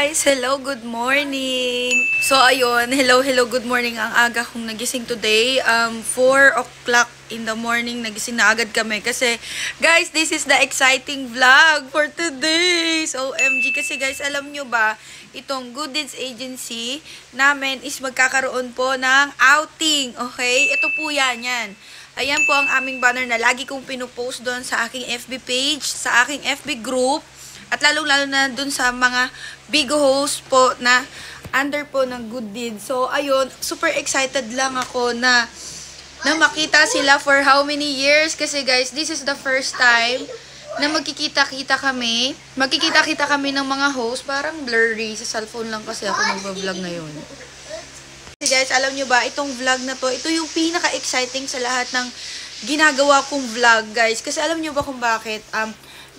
guys! Hello, good morning! So, ayun, hello, good morning. Ang aga kong nagising today. 4 o'clock in the morning, nagising na agad kami. Kasi, guys, this is the exciting vlog for today! So, OMG, kasi guys, alam nyo ba, itong Good Deeds Agency namin is magkakaroon po ng outing. Okay? Ito po yan. Ayan po ang aming banner na lagi kong pinupost doon sa aking FB page, sa aking FB group. At lalong-lalo na dun sa mga big host po na under po ng Good Deeds. So, ayun, super excited lang ako na makita sila for how many years. Kasi guys, this is the first time na magkikita-kita kami. Magkikita-kita kami ng mga host. Parang blurry. Sa cellphone lang kasi ako nagbablog ngayon. Kasi guys, alam nyo ba, itong vlog na to, ito yung pinaka-exciting sa lahat ng ginagawa kong vlog, guys. Kasi alam nyo ba kung bakit?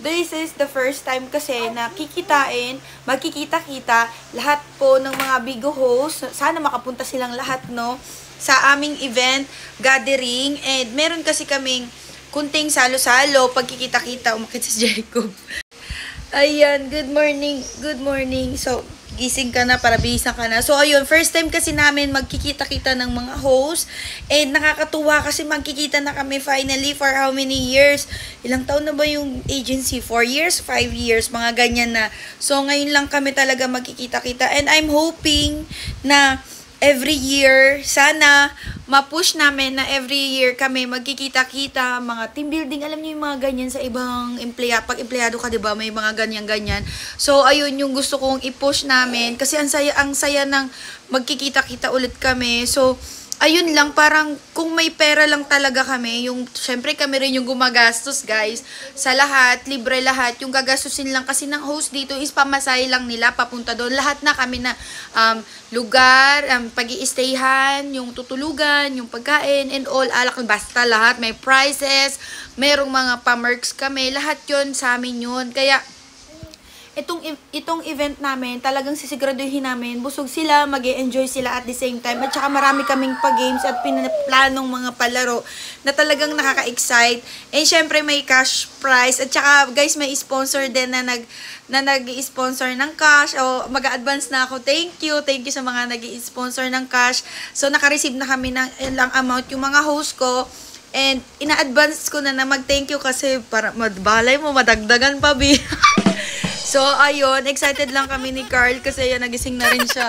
This is the first time kasi na magkikita-kita lahat po ng mga big hosts. Sana makapunta silang lahat, no? Sa aming event, gathering. And meron kasi kaming kunting salo-salo, pagkikita-kita. Umakit si Jacob. Ayan, good morning. So, gising ka na para bihisan ka na. So, ayun, first time kasi namin magkikita-kita ng mga hosts. And nakakatuwa kasi magkikita na kami finally for how many years? Ilang taon na ba yung agency? 4 years? 5 years? Mga ganyan na. So, ngayon lang kami talaga magkikita-kita. And I'm hoping na every year, sana ma-push namin na every year kami magkikita-kita, mga team building, alam niyo yung mga ganyan sa ibang pag empleyado ka, 'di ba? May mga ganyan-ganyan. So ayun yung gusto kong i-push namin kasi ang saya ng magkikita-kita ulit kami. So ayun lang, parang kung may pera lang talaga kami, yung syempre kami rin yung gumagastos, guys. Sa lahat, libre lahat. Yung gagastusin lang kasi ng host dito is pamasahe lang nila papunta doon. Lahat na kami na lugar, pag-i-stayhan, yung tutulugan, yung pagkain, and all, alak, basta lahat. May prices, merong mga pamerks kami, lahat yon sa amin yun. Kaya, itong event namin, talagang sisiguraduhin namin, busog sila, mag-e-enjoy sila at the same time. At saka marami kaming pa-games at pinaplanong mga palaro na talagang nakaka-excite. And syempre may cash prize. At saka guys, may sponsor din na nag-sponsor ng cash. O mag-advance na ako. Thank you sa mga nag-sponsor ng cash. So naka-receive na kami ng ilang amount yung mga host ko. And ina-advance ko na mag-thank you kasi para balay mo madagdagan pa, bi. So, ayun, excited lang kami ni Carl kasi yan, nagising na rin siya.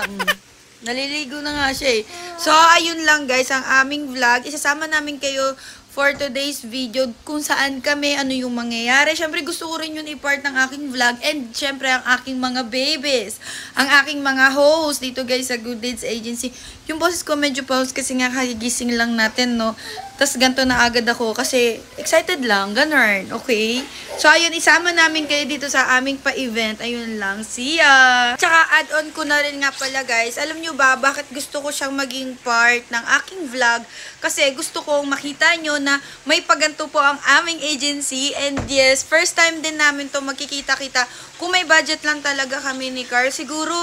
Naliligo na nga siya eh. So, ayun lang guys, ang aming vlog. Isasama namin kayo for today's video kung saan kami, ano yung mangyayari. Syempre, gusto ko rin yun i-part ng aking vlog. And syempre, ang aking mga babies. Ang aking mga host dito guys sa Good Deeds Agency. Yung boses ko medyo pause kasi nga kagigising lang natin, no? Tapos ganito na agad ako kasi excited lang, ganun, okay? So, ayun, isama namin kayo dito sa aming pa-event. Ayun lang, see ya! Tsaka add-on ko na rin nga pala guys. Alam nyo ba, bakit gusto ko siyang maging part ng aking vlog? Kasi gusto kong makita nyo na may paganto po ang aming agency. And yes, first time din namin to magkikita-kita. Kung may budget lang talaga kami ni Carl, siguro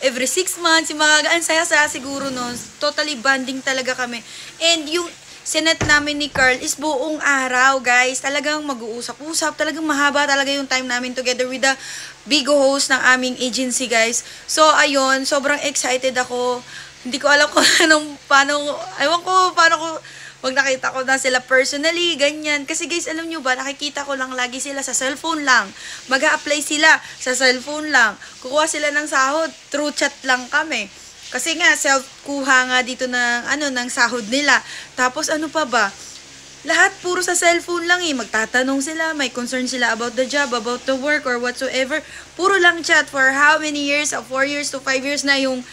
every 6 months, yung mga ang saya-saya siguro nun. Totally bonding talaga kami. And yung sinet namin ni Carl is buong araw, guys. Talagang mag-uusap-usap. Talagang mahaba talaga yung time namin together with the big host ng aming agency, guys. So, ayun. Sobrang excited ako. Hindi ko alam kung paano pag nakita ko na sila personally, ganyan. Kasi guys, alam nyo ba, nakikita ko lang lagi sila sa cellphone lang. Mag-a-apply sila sa cellphone lang. Kukuha sila ng sahod, through chat lang kami. Kasi nga, self-kuha nga dito ng sahod nila. Tapos ano pa ba? Lahat puro sa cellphone lang eh. Magtatanong sila, may concern sila about the job, about the work, or whatsoever. Puro lang chat for how many years? 4 years to 5 years na yung,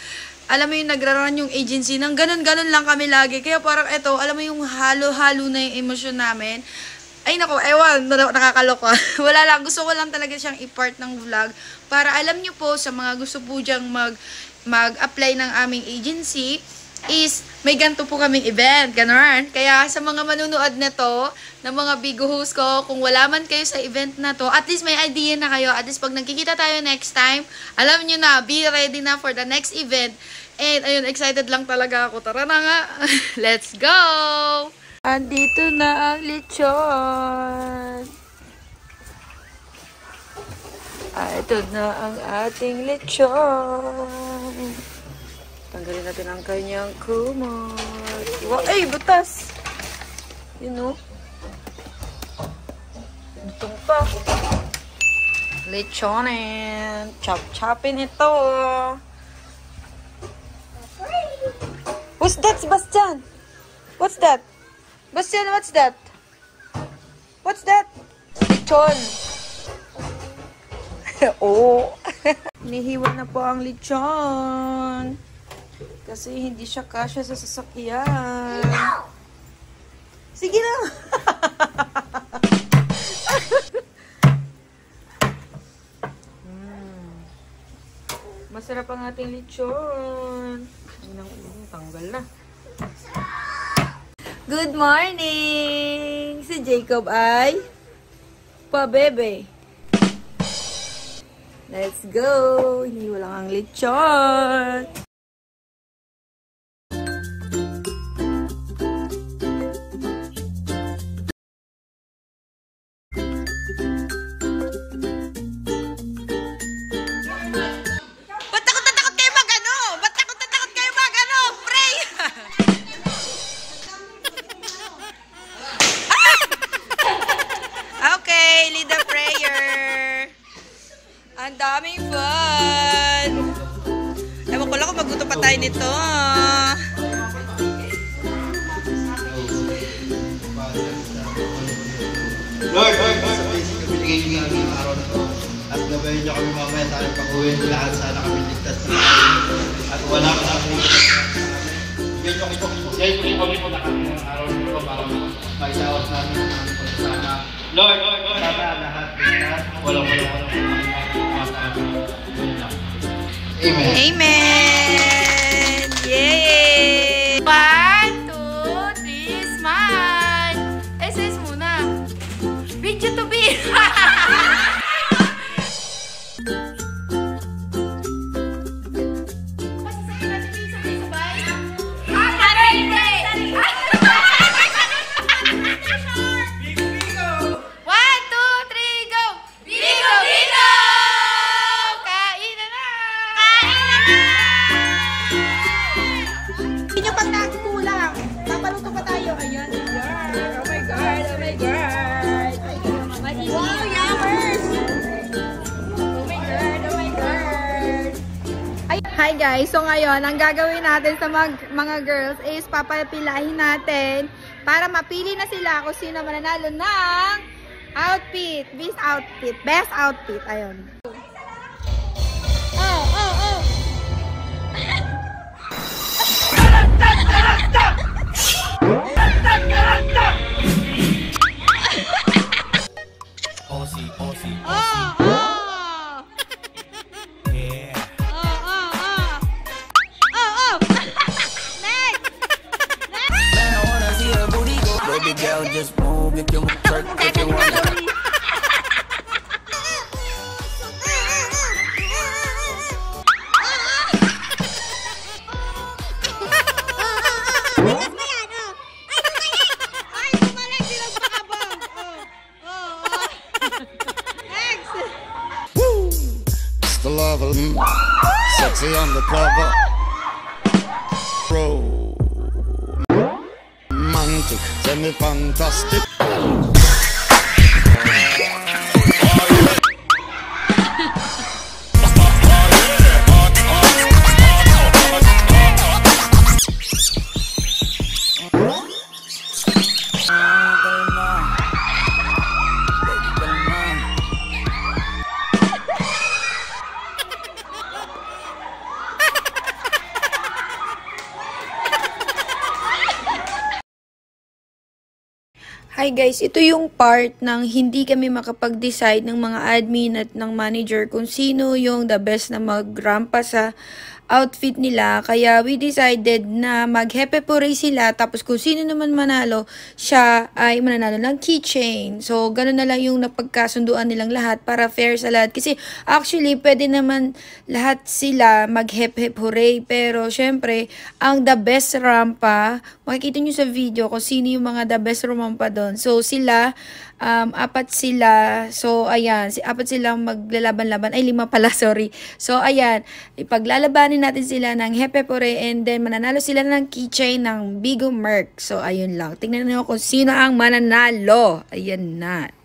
alam mo yung nagra-run yung agency. Nang ganun-ganun lang kami lagi. Kaya parang eto, alam mo yung halo-halo na yung emosyon namin. Ay nako, ewan, nakakaloka. Wala lang, gusto ko lang talaga siyang i-part ng vlog. Para alam nyo po, sa mga gusto po dyang mag-apply ng aming agency is may ganito po kaming event, gano'n. Kaya sa mga manunood na to, ng mga big host ko, kung wala man kayo sa event na to, at least may idea na kayo. At least pag nagkikita tayo next time, alam nyo na, be ready na for the next event. And ayun, excited lang talaga ako. Tara na nga, let's go! Andito na ang lechon. Ito na ang ating lechon. Tanggalin natin ang kanyang kumot. Wow, ay, butas! You know? Butong pa. Lechonin. Chop-chopin ito. What's that, Sebastian? What's that? Bastian, what's that? What's that? Lechon. Oh. Nihiwa na po ang lechon. Kasi hindi siya kasya sa sasakyan. Sige na. Masarap ang ating lechon. Tanggal na. Good morning! Si Jacob ay pa-bebe. Let's go! Hindi wala ang lechon. Ang daming fun! Ewan ko lang kung magluto pa tayo nito. Lord, sa basic kami nagiging ang araw na to. At gabayan niyo kami mamaya tayo pag-uwi ng lahat. Sana kami ligtas na kami. At wala ka na kami. Bigyan niyo kami po na kami ng araw na to para maisawas namin ang aming pagsasama. Lord, sana lahat ligtas. Walang Amen. Amen! Yay! 1, 2, 3, smile! SS muna. Video to be! Hi guys! So ngayon, ang gagawin natin sa mga girls is papapilahin natin para mapili na sila kung sino mananalo ng outfit. Best outfit. Ayun. Girl, just move if you twerk if you want. It's the lover, sexy on the cover. Romantic, semi-fantastic. Hi guys, ito yung part ng hindi kami makapag-decide ng mga admin at ng manager kung sino yung the best na magrampa sa outfit nila. Kaya we decided na mag-hepe puri sila. Tapos kung sino naman manalo, siya ay mananalo ng keychain. So, ganun na lang yung napagkasunduan nilang lahat para fair sa lahat. Kasi actually, pwede naman lahat sila mag-hep-hep hooray. Pero syempre, ang the best rampa, makikita nyo sa video kung sino yung mga the best rampa doon. So, sila, apat sila. So, ayan, apat silang maglalaban-laban. Ay, 5 pala, sorry. So, ayan, ipaglalabanin natin sila ng Hepe Pore and then mananalo sila ng keychain ng Bigo Merc. So, ayun lang. Tingnan nyo kung sino ang mananalo. Ayan na.